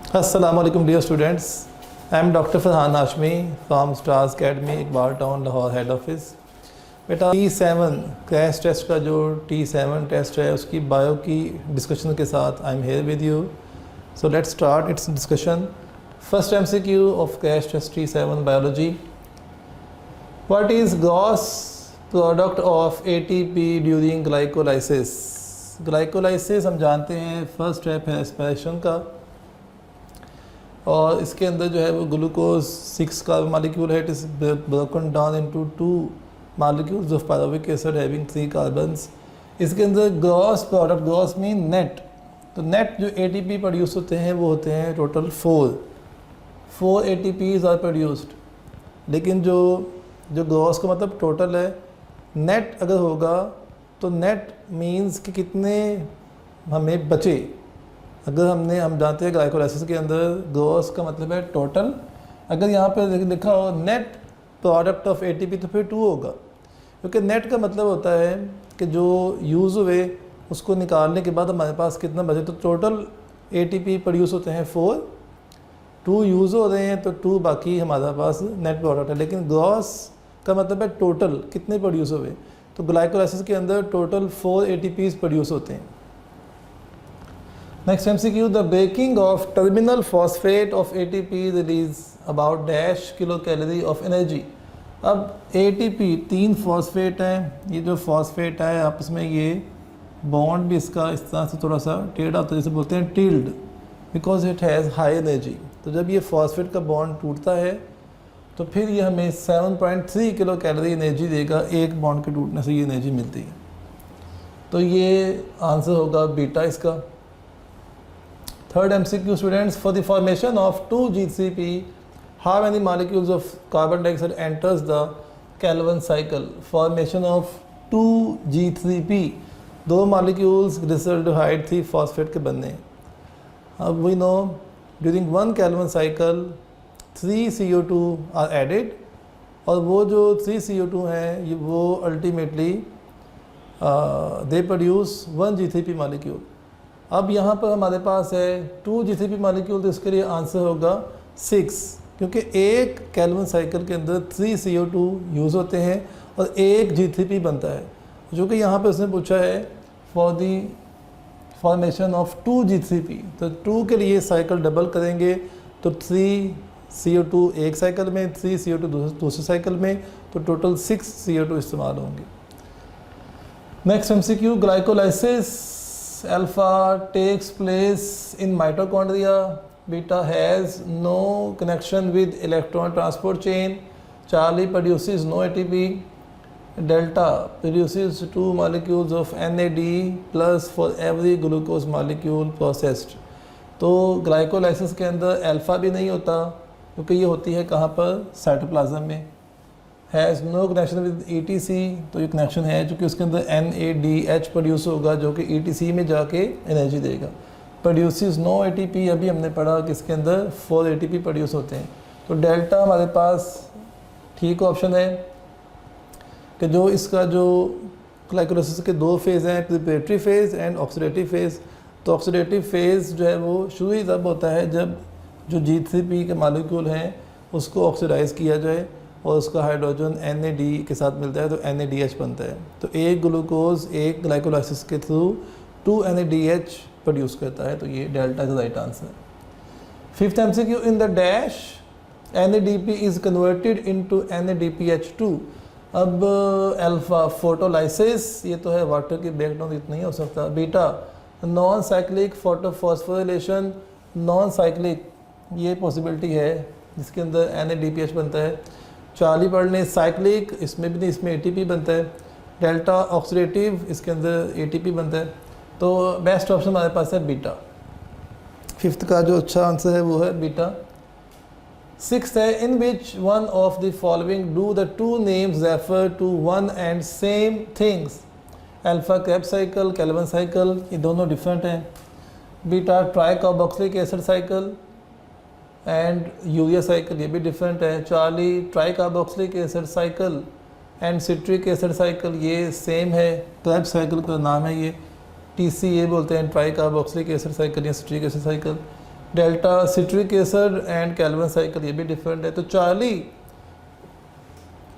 Assalamu alaikum dear students. I am Dr. Farhan Hashmi from Stars Academy, Iqbal town Lahore head office. बेटा T7 crash test का जो T7 test है उसकी bio की discussion के साथ I am here with you. So let's start its discussion. First MCQ of crash test T7 biology. What is gross product of ATP during glycolysis. Glycolysis हम जानते हैं फर्स्ट स्टेप है respiration का, और इसके अंदर जो है वो ग्लूकोज 6 कार्बन मालिक्यूल है। It is broken down into 2 molecules of pyruvic acid having 3 carbons. इसके अंदर gross product, gross mean net, तो नेट जो ATP प्रोड्यूस होते हैं वो होते हैं टोटल 4 ATPs आर प्रोड्यूस्ड। लेकिन जो ग्रॉस का मतलब टोटल है, नेट अगर होगा तो नेट मीन्स कि कितने हमें बचे। अगर हम जानते हैं ग्लाइकोलाइसिस के अंदर ग्रॉस का मतलब है टोटल। अगर यहाँ पर लिखा हो नेट प्रोडक्ट ऑफ ATP तो फिर 2 होगा, क्योंकि नेट का मतलब होता है कि जो यूज़ हुए उसको निकालने के बाद हमारे पास कितना बचे। तो टोटल ATP प्रोड्यूस होते हैं 4, 2 यूज़ हो रहे हैं तो 2 बाकी हमारे पास नेट प्रोडक्ट है। लेकिन ग्रॉस का मतलब है टोटल कितने प्रोड्यूस हुए। तो ग्लाइकोलाइसिस के अंदर टोटल 4 ATPs प्रोड्यूस होते हैं। Next MCQ, the breaking of terminal phosphate of ATP release about dash kilocalorie of energy। अब ATP 3 फॉस्फेट है, ये जो फॉस्फेट है आपस में ये बॉन्ड भी इसका इस तरह से थोड़ा सा टेढ़ा होता है, जैसे बोलते हैं tilde, because it has high energy. तो जब ये फॉस्फेट का बॉन्ड टूटता है तो फिर ये हमें 7.3 किलो कैलोरी एनर्जी देगा। एक बॉन्ड के टूटने से ये एनर्जी मिलती है। तो ये आंसर होगा बीटा इसका। Third MCQ students, for the formation of 2G3P, how many molecules of carbon dioxide enters the Calvin cycle? Formation of 2G3P, 2 molecules glyceraldehyde 3 phosphate के बनने हैं। अब we know during one Calvin cycle 3 CO2 are added, और वो जो 3 CO2 हैं वो ultimately they produce 1 G3P molecule। अब यहाँ पर हमारे पास है 2 G3P मालिक्यूल, तो इसके लिए आंसर होगा 6, क्योंकि एक कैल्विन साइकिल के अंदर 3 CO2 यूज़ होते हैं और 1 G3P बनता है। जो कि यहाँ पर उसने पूछा है for the formation of 2 G3P, तो 2 के लिए साइकिल डबल करेंगे तो 3 CO2 एक साइकिल में, 3 CO2 दूसरे साइकिल में, तो टोटल 6 CO2 इस्तेमाल होंगे। Next MCQ, glycolysis alpha takes place in mitochondria, beta has no connection with electron transport chain, Charlie produces no ATP, delta produces 2 molecules of NAD plus for every glucose molecule processed। तो glycolysis के अंदर alpha भी नहीं होता, क्योंकि ये होती है कहाँ पर, साइटोप्लाज्म में। Has no connection with ETC, तो ये कनेक्शन है चूँकि उसके अंदर NADH प्रोड्यूस होगा जो कि ETC में जाके एनर्जी देगा। प्रोड्यूसेस नो ATP, अभी हमने पढ़ा कि इसके अंदर 4 ATP प्रोड्यूस होते हैं। तो डेल्टा हमारे पास ठीक ऑप्शन है कि जो इसका जो ग्लाइकोलाइसिस के 2 फेज़ हैं, preparatory phase and oxidative phase. तो ऑक्सीडेटिव फेज़ जो है वो शुरू ही तब होता है जब जो G3P के मालिक्यूल हैं उसको ऑक्सीडाइज़ किया जाए और उसका हाइड्रोजन NAD के साथ मिलता है तो NADH बनता है। तो एक ग्लूकोज एक ग्लाइकोलाइसिस के थ्रू 2 NADH प्रोड्यूस करता है, तो ये डेल्टा का right answer. 5th MCQ, in the dash NADP is converted into NADPH2। अब अल्फ़ा फोटोलाइसिस, ये तो है वाटर की ब्रेकडाउन, इतना ही हो सकता। Beta non cyclic photophosphorylation, non cyclic ये पॉसिबिलिटी है जिसके अंदर NADPH बनता है। चार्ली पढ़ लें साइक्लिक, इसमें भी नहीं, इसमें ATP बनता है। डेल्टा ऑक्सीडेटिव, इसके अंदर ATP बनता है। तो बेस्ट ऑप्शन हमारे पास है बीटा। 5th का जो अच्छा आंसर है वो है बीटा। 6th है, in which one of the following do the 2 names refer to one and same things. Alpha Krebs cycle, Calvin cycle, ये दोनों डिफरेंट हैं। Beta tricarboxylic acid cycle and urea cycle, ये भी different है। Charlie tricarboxylic acid cycle and citric acid cycle, ये same है। Krebs cycle का नाम है ये, TCA बोलते हैं, ट्राइकार्बोक्सिलिक एसिड साइकिल या citric acid cycle. Delta citric acid and kelvin cycle, ये भी डिफरेंट है। तो चार्ली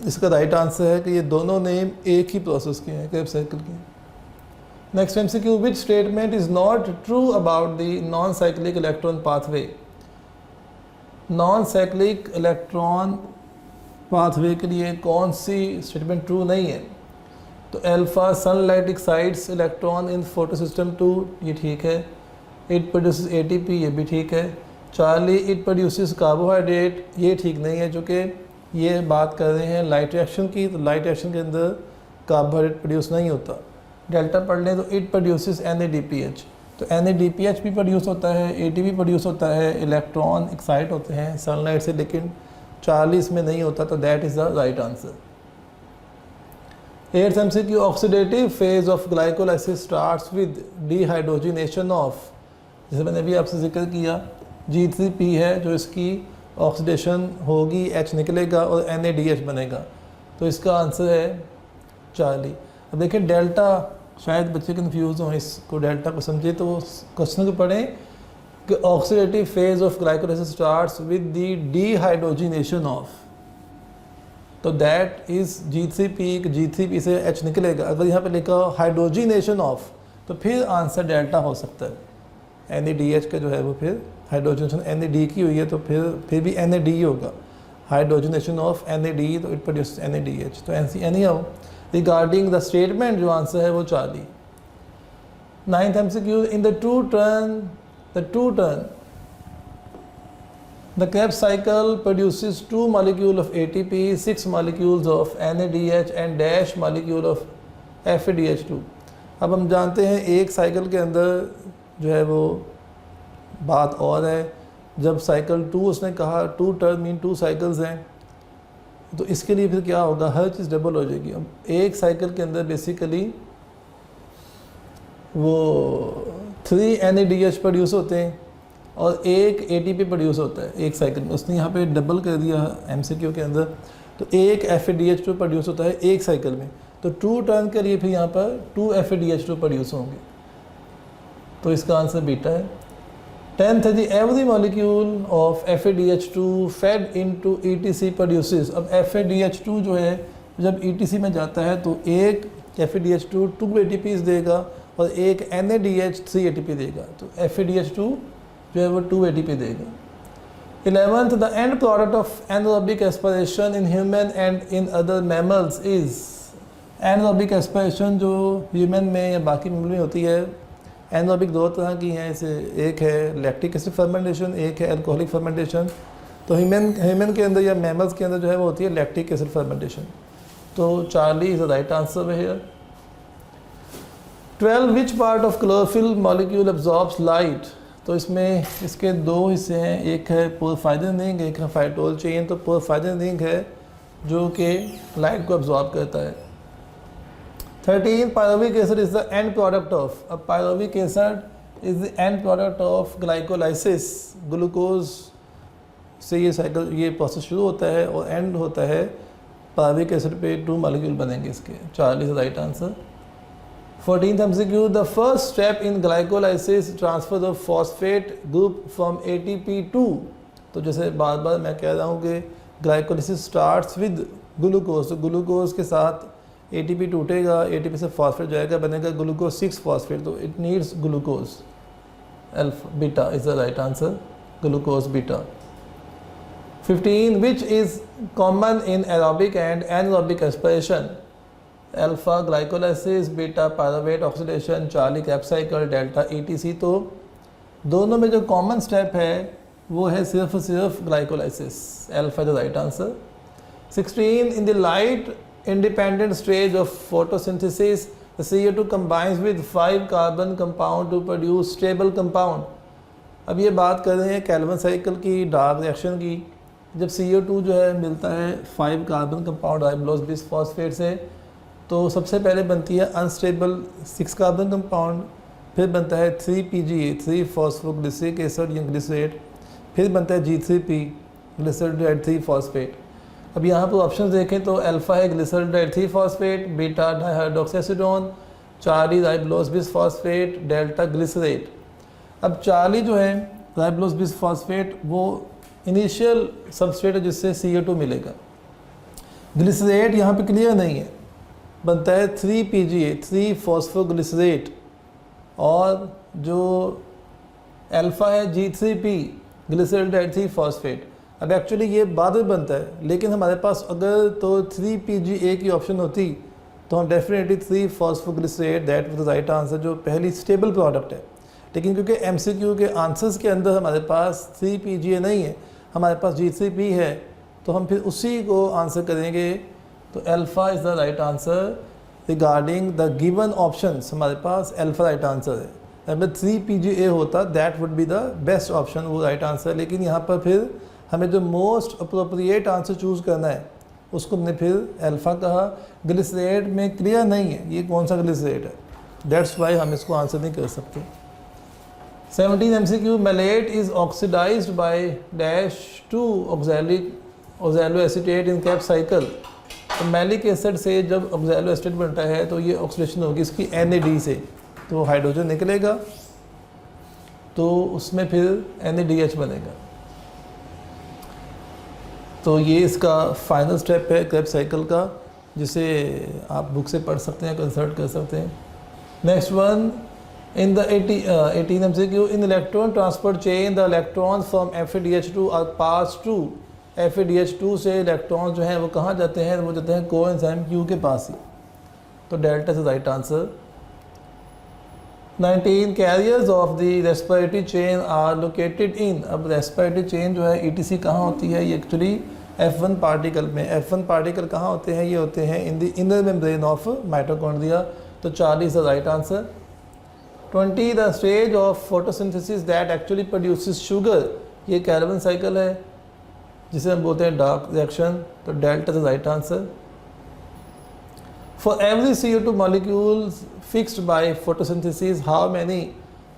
इसका राइट आंसर है कि ये दोनों नेम एक ही प्रोसेस के हैं, क्रेब्स साइकिल के। Next MCQ, which statement is not true about the non cyclic electron pathway. Non cyclic electron pathway के लिए कौन सी स्टेटमेंट ट्रू नहीं है? तो alpha sunlight excites electron in photosystem 2, ये ठीक है। इट प्रोड्यूसेस ATP, ये भी ठीक है। चार्ली, इट प्रोड्यूसेस कार्बोहाइड्रेट, ये ठीक नहीं है, जो कि ये बात कर रहे हैं लाइट रिएक्शन की, तो लाइट रिएक्शन के अंदर कार्बोहाइड्रेट प्रोड्यूस नहीं होता। डेल्टा पढ़ लें तो इट प्रोड्यूसेस NADPH, तो NADPH भी प्रोड्यूस होता है, ATP प्रोड्यूस होता है, इलेक्ट्रॉन एक्साइट होते हैं सनलाइट से, लेकिन 40 में नहीं होता, तो that is the right answer. 8th MCQ, oxidative phase of glycolysis starts with dehydrogenation of, जैसे मैंने अभी आपसे जिक्र किया, G3P है जो इसकी ऑक्सीडेशन होगी, H निकलेगा और NADH बनेगा, तो इसका आंसर है चार्ली। अब देखिए डेल्टा, शायद बच्चे कन्फ्यूज़ हों, इसको डेल्टा को समझे तो क्वेश्चन को पढ़ें कि oxidative phase of glycolysis starts with the dehydrogenation of, तो दैट इज़ G3P, G3P से H निकलेगा। अगर यहाँ पे लिखा हाइड्रोजिनेशन ऑफ, तो फिर आंसर डेल्टा हो सकता है। NADH का जो है वो फिर हाइड्रोजनेशन NAD की हुई है, तो फिर भी NAD ही होगा। हाइड्रोजनेशन ऑफ NAD, तो इट प्रोड्यूस NADH। तो any how regarding the statement जो आंसर है वो Charlie. 9th MCQ, in the two turn the Krebs cycle produces 2 molecules of ATP, 6 molecules of NADH and dash molecule of FADH2। अब हम जानते हैं एक cycle के अंदर जो है वो बात और है, जब साइकिल 2 उसने कहा 2 टर्न मीन 2 साइकिल्स हैं, तो इसके लिए फिर क्या होगा, हर चीज़ डबल हो जाएगी। अब एक साइकिल के अंदर बेसिकली वो 3 NADH प्रोड्यूस होते हैं और एक ATP प्रोड्यूस होता है एक साइकिल में। उसने यहाँ पे डबल कर दिया MCQ के अंदर, तो एक FADH2 प्रोड्यूस होता है एक साइकिल में, तो 2 टर्न के लिए फिर यहाँ पर 2 FADH2 प्रोड्यूस होंगे, तो इसका आंसर बीटा है। 10th है जी, every molecule of FADH2 fed into ETC produces. अब FADH2 जो है जब ETC में जाता है तो एक FADH2 2 ATPs देगा और एक NADH 3 ATP देगा, तो FADH2 जो है वो 2 ATP देगा। 11th, the end product of anaerobic aspiration in human and in other mammals is. Anaerobic aspiration जो ह्यूमन में या बाकी मैमल में होती है, एनारोबिक 2 तरह की हैं, इसे एक है लैक्टिक एसिड फर्मेंटेशन, एक है अल्कोहलिक फर्मेंटेशन। तो ह्यूमन के अंदर या मैमल्स के अंदर जो है वो होती है लैक्टिक एसिड फर्मेंटेशन, तो Charlie is the right answer here. 12, which part of chlorophyll molecule absorbs light. तो इसमें इसके 2 हिस्से हैं, एक है पोरफायरिन रिंग, एक है फाइटोल चेन। तो पोरफायरिन रिंग है जो कि लाइट को एब्जॉर्ब करता है। 13, pyruvic acid is the end product of. अब pyruvic acid is the end product of glycolysis. Glucose से ये साइकिल, ये प्रोसेस शुरू होता है और एंड होता है पायरोविक एसिड पे 2 मॉलिक्यूल बनेंगे इसके। Charlie is the right answer. 14th MCQ, the first step in glycolysis transfer the phosphate group from ATP to। तो जैसे बार बार मैं कह रहा हूँ कि ग्लाइकोलाइसिस स्टार्ट्स विद ग्लूकोज, तो ग्लूकोज के साथ ATP टूटेगा, ATP से फॉस्फेट जाएगा, बनेगा ग्लूकोज 6 फॉस्फेट, तो it needs glucose. Alpha beta is the right answer, glucose beta. 15, which is common in aerobic and anaerobic aspiration. Alpha glycolysis, beta pyruvate oxidation, Charlie cap cycle, delta ETC। तो दोनों में जो common step है वो है सिर्फ glycolysis. Alpha the right answer. 16, in the light independent stage of photosynthesis the CO2 combines with 5 carbon compound to produce stable compound. अब ये बात कर रहे हैं कैल्विन साइकिल की, डार्क रिएक्शन की। जब CO2 जो है मिलता है 5 कार्बन कंपाउंड राइबोलोज बिसफॉस्फेट से, तो सबसे पहले बनती है अनस्टेबल 6 कार्बन कंपाउंड, फिर बनता है 3PGA 3 फॉस्फोग्लिसरिक एसिड या ग्लिसरेट, फिर बनता है G3P ग्लिसरॉल्डिहाइड 3 फॉस्फेट। अब यहाँ पर ऑप्शन देखें तो अल्फा है glyceraldehyde 3 phosphate, beta dihydroxyacetone, Charlie ribulose bisphosphate, delta glycerate. अब चार्ली जो है राइबोलोज बिसफॉस्फेट वो इनिशियल सबस्ट्रेट है जिससे CO2 मिलेगा। ग्लिसरेट यहाँ पे क्लियर नहीं है, बनता है 3PGA 3 फॉस्फोग्लिसरेट, और जो अल्फ़ा है G3P ग्लिसरल 3 फॉस्फेट। अब एक्चुअली ये बाद में बनता है, लेकिन हमारे पास अगर तो 3PGA की ऑप्शन होती तो हम definitely 3 phosphoglycerate that was the right answer, जो पहली स्टेबल प्रोडक्ट है। लेकिन क्योंकि MCQ के आंसर्स के अंदर हमारे पास 3PGA नहीं है, हमारे पास G3P है, तो हम फिर उसी को आंसर करेंगे। तो alpha is the right answer regarding the given options, हमारे पास अल्फ़ा राइट आंसर है। अगर 3PGA होता that would be the best option, वो राइट आंसर। लेकिन यहाँ पर फिर हमें जो मोस्ट अप्रोप्रिएट आंसर चूज़ करना है उसको हमने फिर अल्फ़ा कहा। ग्लिसरेट में क्लियर नहीं है ये कौन सा ग्लिसरेट है, दैट्स वाई हम इसको आंसर नहीं कर सकते। 17 MCQ malate is oxidised by dash to oxaloacetate in cap cycle. तो मैलिक एसिड से जब ऑक्सैलो एसीटेट बनता है तो ये ऑक्सीडेशन होगी इसकी NAD से, तो हाइड्रोजन निकलेगा, तो उसमें फिर NADH बनेगा। तो ये इसका फाइनल स्टेप है क्रेब्स साइकिल का, जिसे आप बुक से पढ़ सकते हैं, कंसल्ट कर सकते हैं। Next one, in the 18 MCQ, in electron transport chain the electrons from FADH2 are pass to, FADH2 से इलेक्ट्रॉन जो हैं वो कहाँ जाते हैं, वो जाते हैं कोएंजाइम Q के पास ही, तो delta is right answer. 19 carriers of the respiratory chain are located in. अब रेस्पिरेटरी चेन जो है ETC कहाँ होती है, ये एक्चुअली F1 पार्टिकल में। F1 पार्टिकल कहाँ होते हैं, ये होते हैं in the inner membrane of mitochondria, तो 40 is the right answer. 20 the stage of photosynthesis that actually produces sugar, ये कैरवन साइकिल है जिसे हम बोलते हैं डार्क रिएक्शन, तो delta is the right answer. For every CO2 molecules fixed by photosynthesis, how many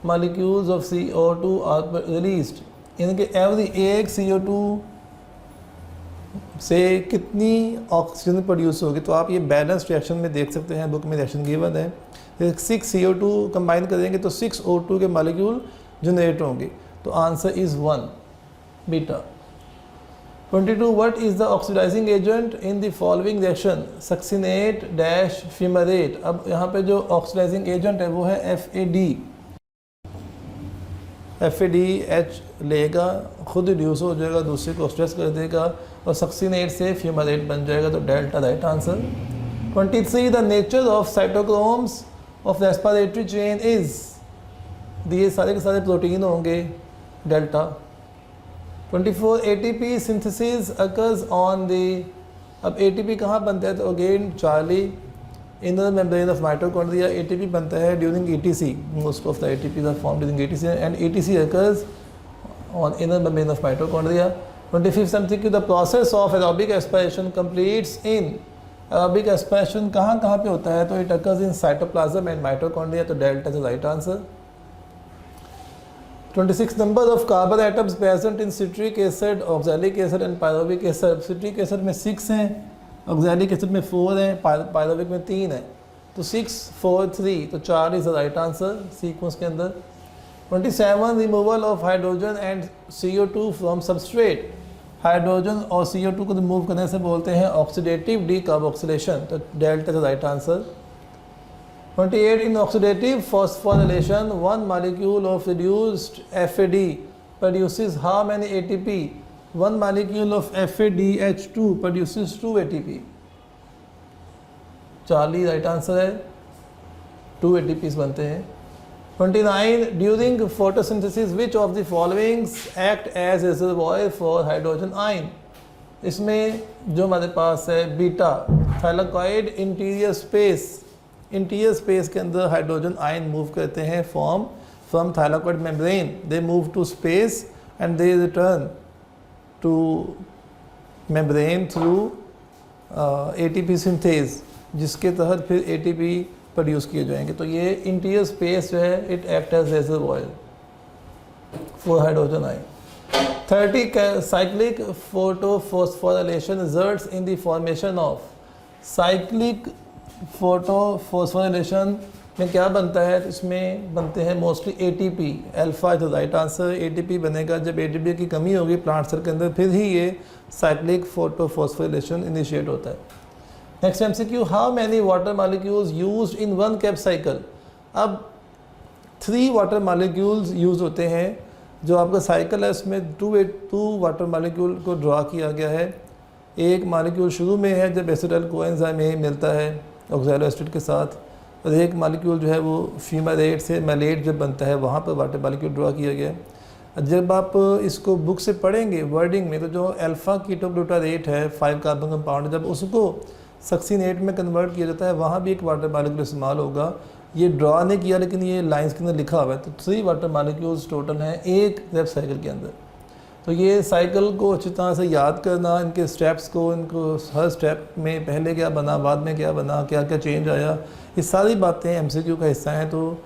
molecules of CO2 are released? इनके every एक CO2 से कितनी ऑक्सीजन प्रोड्यूस होगी, तो आप ये बैलेंस रिएक्शन में देख सकते हैं, बुक में रिएक्शन गिवन है। 6 CO2 कंबाइन करेंगे तो 6 O2 के मॉलिक्यूल जनरेट होंगे, तो answer is 1 beta. 22 what is the oxidizing agent in the following reaction, succinate dash fumarate। अब यहाँ पे जो ऑक्सीडाइजिंग एजेंट है वो है FADH लेगा, खुद रिड्यूस हो जाएगा, दूसरे को ऑक्सीडाइज कर देगा, और सक्सिनेट से फ्यूमरेट बन जाएगा, तो delta right answer. 23 the nature of cytochromes of respiratory chain is, दिए सारे के सारे प्रोटीन होंगे, delta. 24 ATP synthesis occurs on the, अब ATP कहाँ बनता है, तो again charlie inner membrane of mitochondria ATP बनता है during ETC, most of the ATPs are form during ETC and ETC occurs on inner membrane of mitochondria. 25 MCQ the process of aerobic aspiration completes in, aerobic aspiration कहाँ कहाँ पे होता है, तो it occurs in cytoplasm and mitochondria, तो delta is the right answer. 26 number of carbon atoms present in citric acid, oxalic acid and pyruvic acid। citric acid में 6 हैं, oxalic acid में 4 हैं, pyruvic में 3 हैं, तो 6 4 3, तो 4 is the right answer sequence के अंदर। 27 removal of hydrogen and CO2 from substrate, hydrogen और CO2 को रिमूव करने से बोलते हैं ऑक्सीडेटिव डीकार्बोक्सिलेशन, तो delta is the right answer. 28 in oxidative phosphorylation, one molecule of reduced FAD produces how many ATP? One molecule of FADH2 produces 2 ATP। Charlie right answer है, 2 ATPs बनते हैं। 29 during photosynthesis which of the following act as reservoir for hydrogen ion? इसमें जो हमारे पास है beta, thylakoid interior space, interior space के अंदर हाइड्रोजन आयन मूव करते हैं from thylakoid membrane, they move to space and they return to membrane through ATP synthase, जिसके तहत फिर ATP प्रोड्यूस किए जाएंगे। तो ये इंटीरियर स्पेस जो है it act as reservoir for hydrogen ion. 30 cyclic photophosphorylation results in the formation of, cyclic photophosphorylation में क्या बनता है, तो इसमें बनते हैं mostly ATP, alpha is the right answer. ATP बनेगा जब ATP की कमी होगी प्लांट सेल के अंदर, फिर ही ये साइक्लिक फोटोफॉस्फोरिलेशन इनिशिएट होता है। Next MCQ, how many water molecules used in one cap cycle. अब 3 वाटर मॉलिक्यूल्स यूज होते हैं, जो आपका साइकिल है उसमें 2 वाटर मॉलिक्यूल को ड्रा किया गया है। एक मॉलिक्यूल शुरू में है जब एसिटाइल कोएंजाइम में मिलता है ऑक्सैलो एसिड के साथ, और एक मॉलिक्यूल जो है वो फ्यूमारेट से मैलेट जब बनता है वहाँ पर वाटर मॉलिक्यूल ड्रा किया गया है। जब आप इसको बुक से पढ़ेंगे वर्डिंग में, तो जो अल्फा कीटोग्लूटारेट है 5 कार्बन कंपाउंड, जब उसको सक्सीनेट में कन्वर्ट किया जाता है वहाँ भी एक वाटर मॉलिक्यूल इस्तेमाल होगा। ये ड्रा नहीं किया लेकिन ये लाइंस के अंदर लिखा हुआ है। तो 3 वाटर मॉलिक्यूल्स टोटल हैं एक रेप साइकिल के अंदर। तो ये साइकिल को अच्छी तरह से याद करना, इनके स्टेप्स को, इनको हर स्टेप में पहले क्या बना, बाद में क्या बना, क्या क्या चेंज आया, ये सारी बातें MCQ का हिस्सा हैं। तो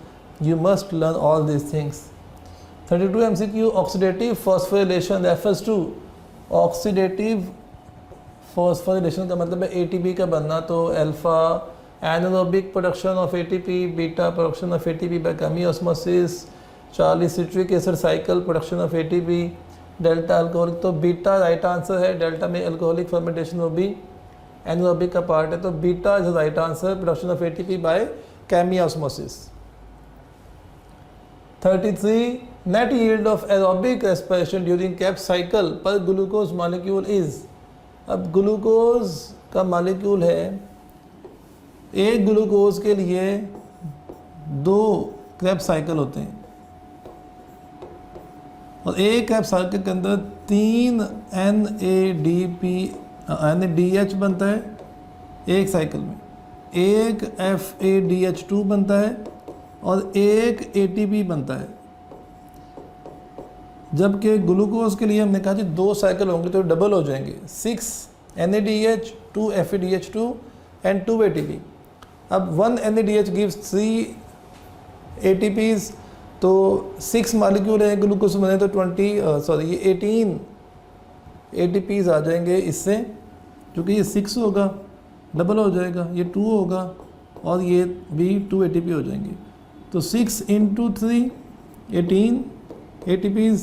you must learn all this things. 32 MCQ, oxidative phosphorylation refers to. Oxidative phosphorylation का मतलब है ATP का बनना। तो alpha anaerobic production of ATP, beta production of ATP by chemiosmosis, charlie citric acid cycle production of ATP, delta alcoholic. तो beta right answer है। Delta में alcoholic fermentation वो भी एनारोबिक का पार्ट है, तो beta is right answer, production of ATP by chemiosmosis. 33 net yield of aerobic respiration during cap cycle पर glucose molecule is. अब ग्लूकोज का मॉलिक्यूल है, एक ग्लूकोज के लिए 2 क्रैब साइकिल होते हैं, और एक क्रैब साइकिल के अंदर 3 NADH बनता है एक साइकिल में, एक FADH2 बनता है और एक ATP बनता है। जबकि ग्लूकोज के लिए हमने कहा कि 2 साइकिल होंगे तो डबल हो जाएंगे, 6 NADH, 2 FADH2 एंड 2 ATP। अब 1 NADH गिव्स 3 ATPs, तो 6 मॉलिक्यूल है ग्लूकोज बने तो 18 ATPs आ जाएंगे इससे, क्योंकि ये 6 होगा डबल हो जाएगा, ये 2 होगा और ये भी 2 ATP हो जाएंगे। तो 6 × 3 18 ATPs,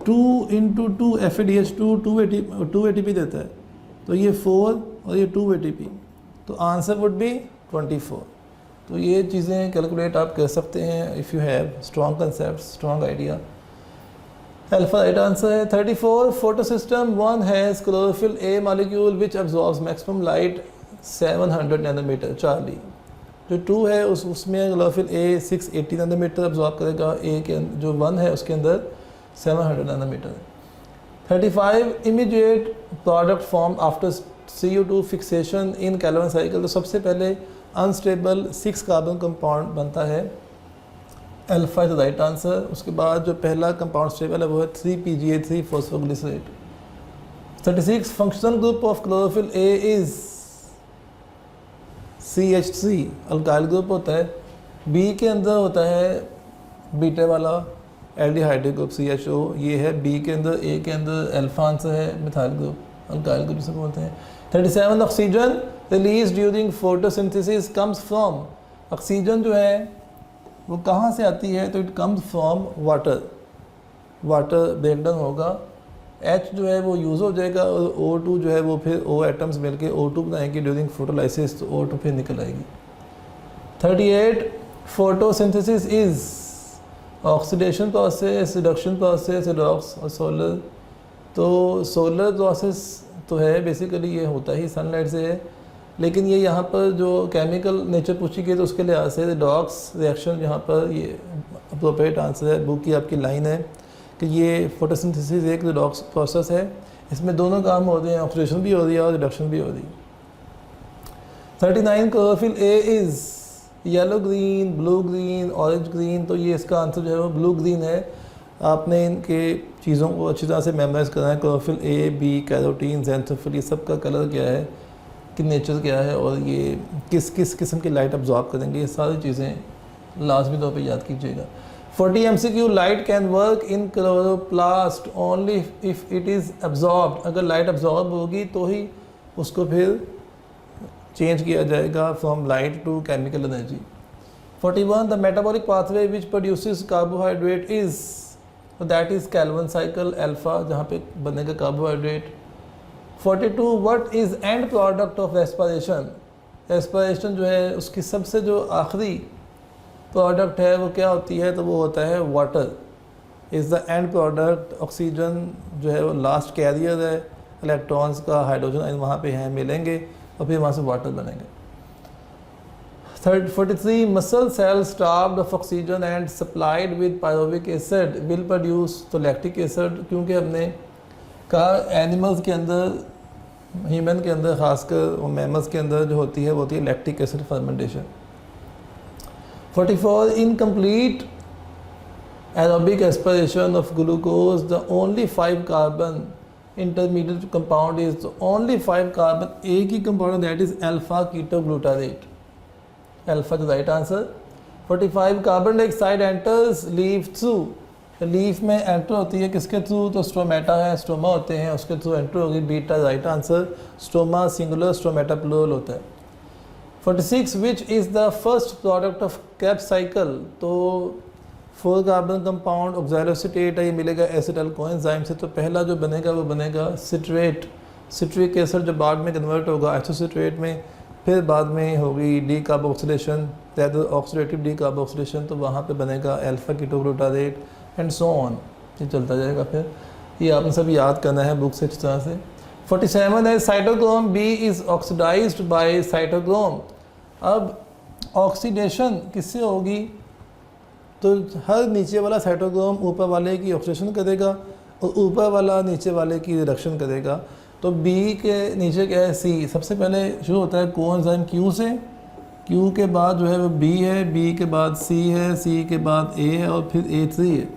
2 × 2 FADH2 2 ATP देता है, तो ये 4 और ये 2 ATP, तो आंसर वुड बी 24। तो ये चीज़ें कैलकुलेट आप कर सकते हैं if you have strong concept, strong idea. Alpha right answer है। 34 photosystem 1 has chlorophyll A molecule which absorbs maximum light 700 nanometre. Charlie जो 2 है उसमें क्लोरोफिल A 680 नैनोमीटर अब्जॉर्ब करेगा, A के जो 1 है उसके अंदर 700 nanometre. 35 immediate product form after CO2 fixation in Calvin cycle. तो सबसे पहले अनस्टेबल 6 कार्बन कंपाउंड बनता है, alpha is the right answer. उसके बाद जो पहला कंपाउंड स्टेबल है वो है 3PGA3 phosphoglycerate. 36 functional group of chlorophyll A is CH3, alkyl group होता है। B के अंदर होता है बीटा वाला एल्डिहाइड ग्रुप CHO, ये है B के अंदर। A के अंदर अल्फा आंसर है, मिथाइल ग्रुप, अल्काइल ग्रुप से बोलते हैं। 37 oxygen release during photosynthesis comes from. Oxygen जो है वो कहाँ से आती है, तो it comes from water, water breakdown होगा, H जो है वो यूज़ हो जाएगा और O2 जो है वो फिर O एटम्स मिलके O2 बनाएंगे ड्यूरिंग फोटोलाइसिस, तो O2 फिर निकल आएगी। 38 photosynthesis is oxidation process, reduction process, redox और सोलर। तो सोलर प्रोसेस तो है बेसिकली, ये होता ही सनलाइट से है, लेकिन ये यहाँ पर जो केमिकल नेचर पूछी गई तो उसके लिहाज से रिडॉक्स रिएक्शन यहाँ पर ये अप्रोप्रिएट आंसर है। बुक की आपकी लाइन है कि ये फोटोसिंथेसिस एक रिडॉक्स प्रोसेस है, इसमें दोनों काम हो रहे हैं, ऑक्सीडेशन भी हो रही है और रिडक्शन भी हो रही है। 39 chlorophyll A is yellow green, blue green, orange green. तो ये इसका आंसर जो है वो ब्लू ग्रीन है। आपने इनके चीज़ों को अच्छी तरह से मेमोराइज करना है। Chlorophyll A, B, carotene, xanthophyll, ये सब का कलर क्या है, कि नेचर क्या है और ये किस किस किस्म की लाइट अब्जॉर्ब करेंगे, ये सारी चीज़ें लाजमी तौर पे याद कीजिएगा। 40 MCQ light can work in chloroplast only if it is absorbed. अगर लाइट अब्जॉर्ब होगी तो ही उसको फिर चेंज किया जाएगा from light to chemical energy. 41 the metabolic pathway which produces carbohydrate is, that is Calvin cycle alpha, जहाँ पे बनेगा carbohydrate. 42 what is end product of respiration, respiration जो है उसकी सबसे जो आखिरी प्रोडक्ट है वो क्या होती है, तो वो होता है water is the end product. Oxygen जो है वो लास्ट कैरियर है, इलेक्ट्रॉन्स का हाइड्रोजन वहाँ पे हैं मिलेंगे और फिर वहाँ से वाटर बनेंगे। 43 muscle cell starved of oxygen and supplied with pyruvic acid will produce, तो लैक्टिक एसिड, क्योंकि हमने कहा एनिमल्स के अंदर, ह्यूमन के अंदर खासकर और मैमल्स के अंदर जो होती है वो होती है lactic acid fermentation. 44 incomplete aerobic aspiration of glucose, the only 5 carbon intermediate compound is the only 5 carbon एक ही compound, that is alpha ketoglutarate, alpha the right answer। 45 carbon dioxide enters leaf through, leaf में enter होती है किसके through, तो stromata है, stroma होते हैं उसके थ्रू एंटर होगी, beta right answer. Stroma singular, stromata plural होता है। 46 which is the first product of Krebs cycle, तो 4 कार्बन कंपाउंड ऑक्सैलोसिटेट है, ये मिलेगा एसिटाइल कोएंजाइम से, तो पहला जो बनेगा वो बनेगा सिट्रेट, सिट्रिक एसिड जो बाद में कन्वर्ट होगा आइसोसिट्रेट में, फिर बाद में होगी D carboxylation, that oxidative D carboxylation, तो वहाँ पे बनेगा alpha ketoglutarate and so on, ये चलता जाएगा। फिर ये आपने सब याद करना है बुक से इस तरह से। 47 है cytochrome b is oxidised by cytochrome. अब ऑक्सीडेशन किससे होगी, तो हर नीचे वाला साइटोक्रोम ऊपर वाले की ऑक्सीडेशन करेगा और ऊपर वाला नीचे वाले की रिडक्शन करेगा। तो बी के नीचे क्या है, सी, सबसे पहले शुरू होता है कोएंजाइम क्यू से, क्यू के बाद जो है वो बी है, बी के बाद सी है, सी के बाद ए है और फिर A3 है।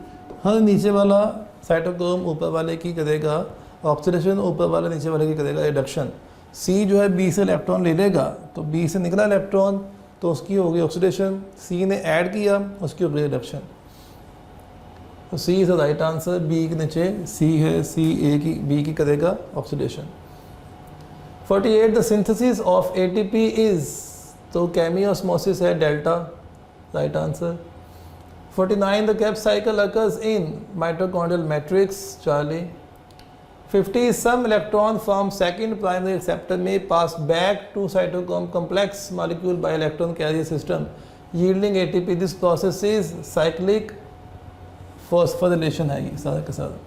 हर नीचे वाला साइटोक्रोम ऊपर वाले की करेगा ऑक्सीडेशन, ऊपर वाला नीचे वाले की करेगा रिडक्शन। सी जो है बी से इलेक्ट्रॉन ले लेगा, तो बी से निकला इलेक्ट्रॉन तो उसकी होगी ऑक्सीडेशन, सी ने ऐड किया उसकी होगी रिडक्शन। तो C is the right answer, B के नीचे सी है, सी ए की बी की करेगा oxidation. 48 the synthesis of ATP is, तो केमियोस्मोसिस है delta, right answer. 49 the cap cycle occurs in mitochondrial matrix, Charlie. 50 some electron from second primary acceptor may pass back to cytochrome complex molecule by electron carrier system yielding ATP. This process is cyclic phosphorylation है ये सारा का सारा,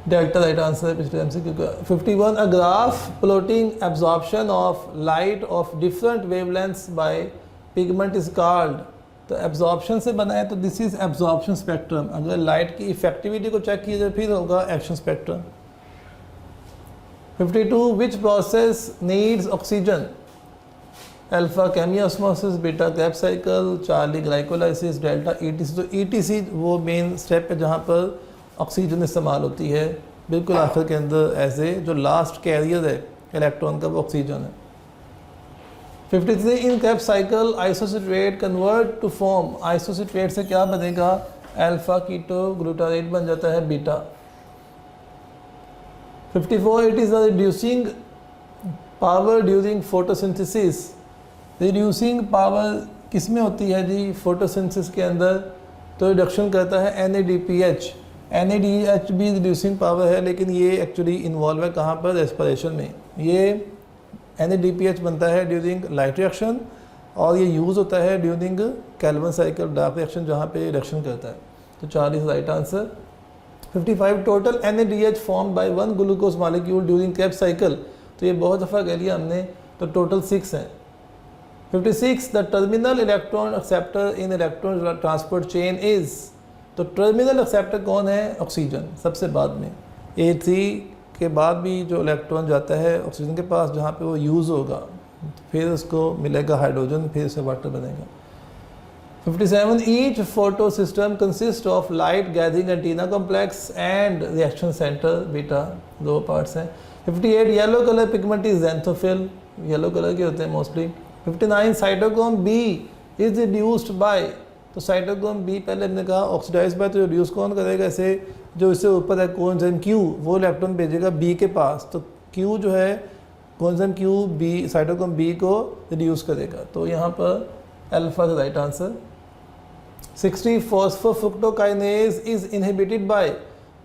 delta right answer है पिछले MCQ का। 51 a graph plotting absorption of light of different wavelengths by pigment is called, तो absorption से बना है तो दिस इज एब्जॉर्प्शन स्पेक्ट्रम। अगर लाइट की इफेक्टिविटी को चेक किया जाए फिर होगा action spectrum. 52 which process needs oxygen, alpha chemiosmosis, beta cap cycle, Charlie glycolysis, delta ETC। तो ETC वो मेन स्टेप है जहाँ पर ऑक्सीजन इस्तेमाल होती है, बिल्कुल आखिर के अंदर ऐसे जो लास्ट कैरियर है इलेक्ट्रॉन का वो ऑक्सीजन है। 53 in cap cycle isocitrate convert to form, isocitrate से क्या बनेगा, अल्फा कीटोग्लूटारेट बन जाता है beta. 54 it is the reducing power during photosynthesis, reducing power किस में होती है जी, फोटोसिंथेसिस के अंदर, तो रिडक्शन करता है NADPH। NADH भी रिड्यूसिंग पावर है लेकिन ये एक्चुअली इन्वॉल्व है कहाँ पर, रेस्पिरेशन में। ये NADPH बनता है ड्यूरिंग लाइट रिएक्शन और ये यूज़ होता है during Calvin cycle dark reaction जहाँ पे रिएक्शन करता है। तो 40 right answer. 55 total NADH form by 1 glucose molecule during cap cycle, तो ये बहुत दफ़ा कह लिया हमने, तो टोटल 6 हैं। 56 the terminal electron acceptor in electron transport chain is, तो टर्मिनल एक्सेप्टर कौन है, ऑक्सीजन सबसे बाद में। A3 के बाद भी जो इलेक्ट्रॉन जाता है ऑक्सीजन के पास जहाँ पे वो यूज़ होगा, फिर उसको मिलेगा हाइड्रोजन, फिर से वाटर बनेगा। 57 each photo system consist of light gathering antenna complex and reaction centre, beta, 2 parts हैं। 58 yellow colour pigment is xanthophyll, yellow colour के होते हैं mostly. 59 cytochrome b is reduced by, तो साइटोक्रोम बी पहले हमने कहा ऑक्सीडाइज बाय, तो reduce कौन करेगा इसे, जो इससे ऊपर है कोएंजाइम क्यू, वो इलेक्ट्रॉन भेजेगा बी के पास, तो क्यू जो है coenzyme Q b cytochrome b को रिड्यूस करेगा। तो यहाँ पर alpha the right answer. 60 phosphofructokinase is inhibited by,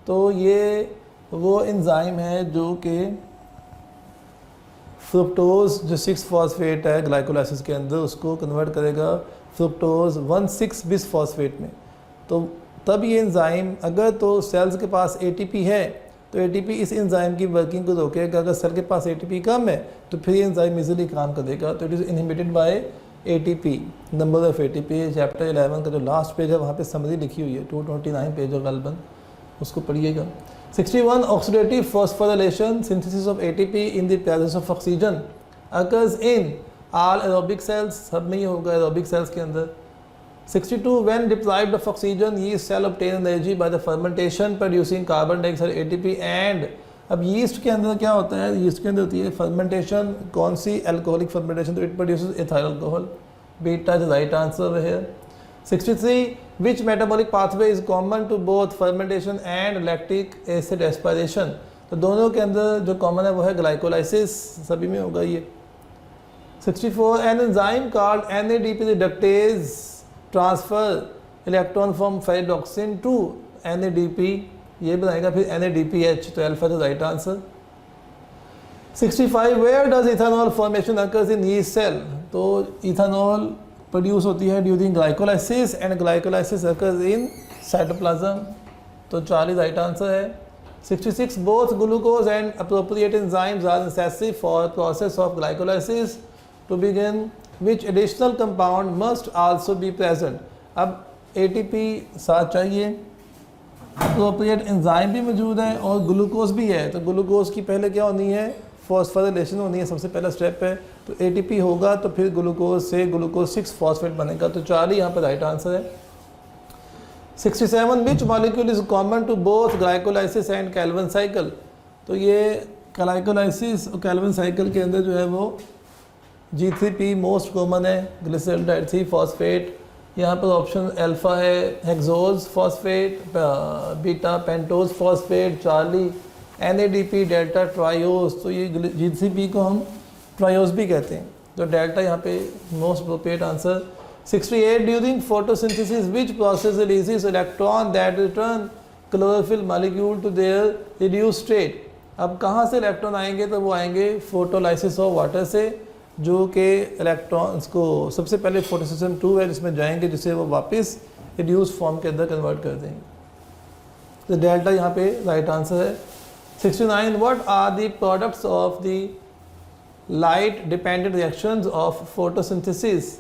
तो ये वो एंजाइम है जो कि फ्रुक्टोज जो 6 फॉस्फेट है ग्लाइकोलाइसिस के अंदर उसको कन्वर्ट करेगा फ्रुक्टोज 1,6 बिस फॉस्फेट में। तो तब ये एंजाइम अगर तो सेल्स के पास एटीपी है तो एटीपी इस एंजाइम की वर्किंग को रोकेगा, अगर सेल के पास एटीपी कम है तो फिर ये एंजाइम इजीली काम करेगा। तो it is inhibited by ATP. Number of ATP chapter 11 का जो लास्ट पेज है वहाँ पे समरी लिखी हुई है, 229 पेज है गलबन, उसको पढ़िएगा। 61 oxidative phosphorylation synthesis of ATP in the presence of oxygen occurs in all aerobic cells, सब में ही होगा एरोबिक सेल्स के अंदर। 62 when deprived of oxygen yeast cell obtain energy by the fermentation producing carbon dioxide ATP and अब yeast के अंदर क्या होता है, yeast के अंदर होती है fermentation, कौन सी alcoholic fermentation, तो it produces ethyl alcohol, beta is the right answer over here। 63 which metabolic pathway is common to both fermentation and lactic acid aspiration, तो दोनों के अंदर जो कॉमन है वो है ग्लाइकोलाइसिस, सभी में होगा ये। 64 an enzyme called NADP reductase transfer electron from ferredoxin to NADP, ये बनाएगा फिर NADPH, तो alpha the right answer. 65 where does ethanol formation occurs in yeast cell, तो इथानॉल प्रोड्यूस होती है during glycolysis and glycolysis occurs in cytoplasm, तो 40 right answer है। 66 both glucose and appropriate enzymes are necessary for process of glycolysis to begin which additional compound must also be present, अब ATP साथ चाहिए, appropriate enzyme भी मौजूद है और glucose भी है, तो ग्लूकोज की पहले क्या होनी है, फॉस्फोराइलेशन होनी है, सबसे पहला स्टेप है, तो ATP होगा तो फिर ग्लूकोज से ग्लूकोज 6 फॉस्फेट बनेगा, तो 4 यहाँ पर राइट आंसर है। 67 which molecule is common to both glycolysis and Calvin cycle, तो ये ग्लाइकोलाइसिस और कैल्विन साइकिल के अंदर जो है वो G3P मोस्ट कॉमन है, ग्लिसरॉल्डाइड 3 फॉस्फेट, यहाँ पर ऑप्शन अल्फ़ा है, hexose phosphate, beta pentose phosphate, Charlie, NADP delta triose, तो ये G3P को हम ट्रायोज भी कहते हैं, तो डेल्टा यहाँ पे most appropriate answer. 68 during photosynthesis which process releases electron that return chlorophyll molecule to their reduced state, अब कहाँ से इलेक्ट्रॉन आएंगे, तो वो आएंगे फोटोलाइसिस ऑफ वाटर से, जो कि इलेक्ट्रॉन्स को सबसे पहले फोटोसिस्टम 2 है जिसमें जाएंगे, जिसे वो वापस रिड्यूस फॉर्म के अंदर कन्वर्ट कर देंगे, तो डेल्टा यहाँ पे राइट आंसर है। 69 what are the products of the light dependent reactions of photosynthesis,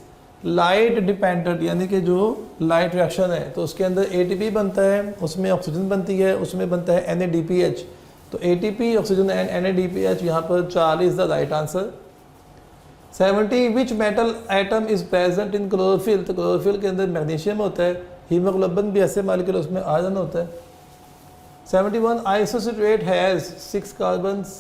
light dependent यानी कि जो लाइट रिएक्शन है तो उसके अंदर ATP बनता है, उसमें ऑक्सीजन बनती है, उसमें बनता है NADPH, तो ATP ऑक्सीजन एंड NADPH, यहाँ पर 40 the right answer. 70 which metal atom is present in chlorophyll, तो क्लोरोफिल के अंदर मैग्नीशियम होता है, हीमोग्लोबिन भी ऐसे मालिक्यूल उसमें आयरन होता है। 71 isocitrate has 6 carbons.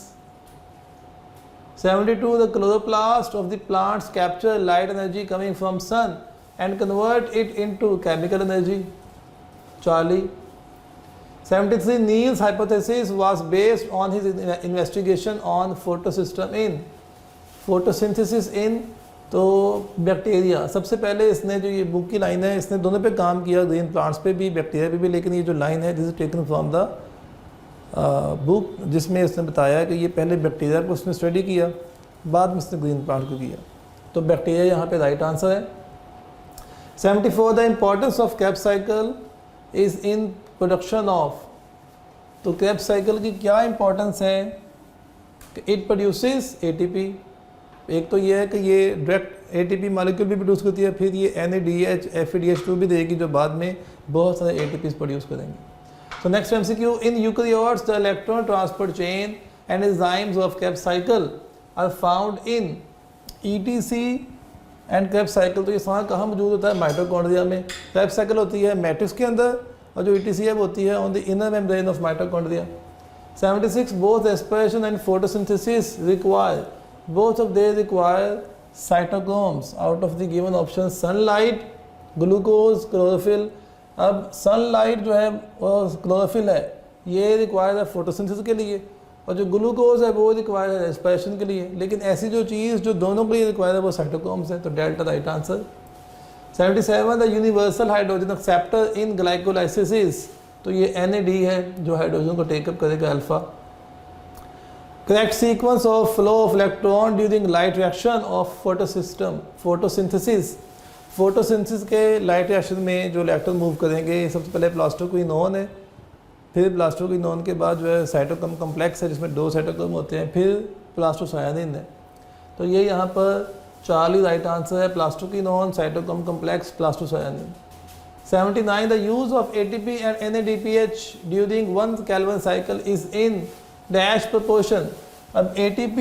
72 the chloroplast of the plants capture light energy coming from sun and convert it into chemical energy, 40। 73 Niels hypothesis was based on his investigation on photosystem in photosynthesis in, तो bacteria, सबसे पहले इसने जो ये book की line है इसने दोनों पे काम किया, ग्रीन प्लांट्स पे भी बैक्टीरिया पे भी, लेकिन ये जो लाइन है this is taken from the book जिसमें इसने बताया कि ये पहले बैक्टीरिया को उसने स्टडी किया, बाद में इसने ग्रीन प्लांट को किया, तो बैक्टीरिया यहाँ पे राइट आंसर है। 74 the importance of Krebs cycle is in production of, तो कैप साइकिल की क्या इंपॉर्टेंस है कि इट प्रोड्यूसेस ATP, एक तो ये है कि ये डायरेक्ट ATP मॉलिक्यूल भी प्रोड्यूस करती है, फिर ये NADH FADH2 भी देगी जो बाद में बहुत सारे ATPs प्रोड्यूस करेंगे। So next MCQ, in eukaryotes the electron transport chain and enzymes of Krebs cycle are found in ETC and Krebs cycle, तो ये सारा कहाँ मौजूद होता है, माइटोकॉन्ड्रिया में। Krebs cycle होती है मैट्रिक्स के अंदर और जो ETC है वो होती है on the inner membrane of mitochondria। 76 both respiration and photosynthesis require, both of they require cytochromes out of the given options sunlight, glucose, chlorophyll। अब सनलाइट जो है और क्लोरोफिल है ये रिक्वायर्ड है फोटोसिंथेसिस के लिए, और जो ग्लूकोज है वो रिक्वायर्ड है रेस्पिरेशन के लिए, लेकिन ऐसी जो चीज़ जो दोनों के लिए रिक्वायर्ड है वो साइटोक्रोम्स है, तो delta right answer. 77 the universal hydrogen acceptor in glycolysis, तो ये NAD है जो हाइड्रोजन को टेकअप करेगा alpha. Correct sequence of flow of electron during light reaction of photosynthesis. Photosynthesis के लाइट रिएक्शन में जो इलेक्ट्रॉन मूव करेंगे, सबसे पहले प्लास्टोक्विनोन है, फिर प्लास्टोक्विनोन के बाद जो है साइटोक्रोम कम्प्लेक्स है जिसमें 2 साइटोक्रोम होते हैं, फिर प्लास्टोसायानिन है। तो ये यहाँ पर 4 ही राइट आंसर है, plastoquinone, cytochrome complex, plastocyanin. 79 the use of ATP and NADPH during 1 Calvin cycle is in dash proportion. अब ATP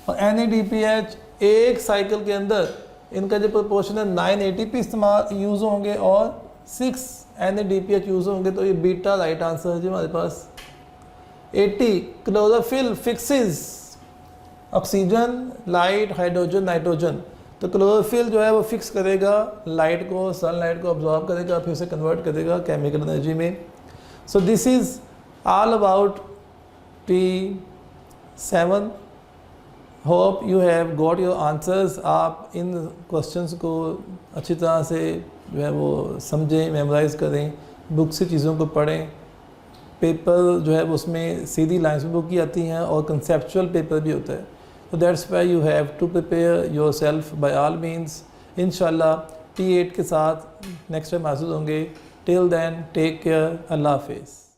और NADPH एक साइकिल के अंदर इनका जो प्रोपोर्शन है 9 ATP इस्तेमाल यूज़ होंगे और 6 NADPH यूज़ होंगे, तो ये बीटा राइट आंसर है जी हमारे पास। 80 chlorophyll fixes oxygen, light, hydrogen, nitrogen. तो क्लोरोफिल जो है वो फिक्स करेगा लाइट को, सनलाइट को ऑब्जॉर्व करेगा, फिर उसे कन्वर्ट करेगा केमिकल एनर्जी में। So this is all about T7। Hope you have got your answers. आप इन क्वेश्चंस को अच्छी तरह से जो है वो समझें, मेमोराइज़ करें, बुक से चीज़ों को पढ़ें। पेपर जो है उसमें सीधी लाइन्स में बुक की आती हैं और कंसेप्चुअल पेपर भी होता है। So that's why you have to prepare yourself by all means। इंशाल्लाह T8 के साथ नेक्स्ट टाइम हाजिर होंगे। Till then take care, अल्लाह हाफिज़।